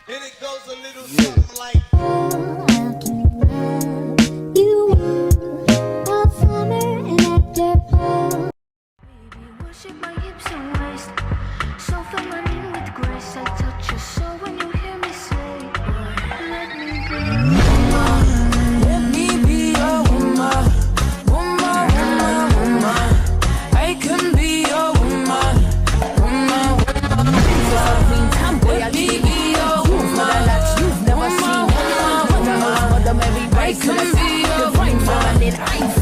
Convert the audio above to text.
And it goes a little something like. You all summer and after fall. Baby, worship my hips and waist. So feminine with grace. I touch your soul when you hear me say, let me be. Let me be your woman, woman, woman, woman. I can be your woman, woman, woman. Let me be your woman, You've never seen. woman, woman. Mother Mary, I can be your woman.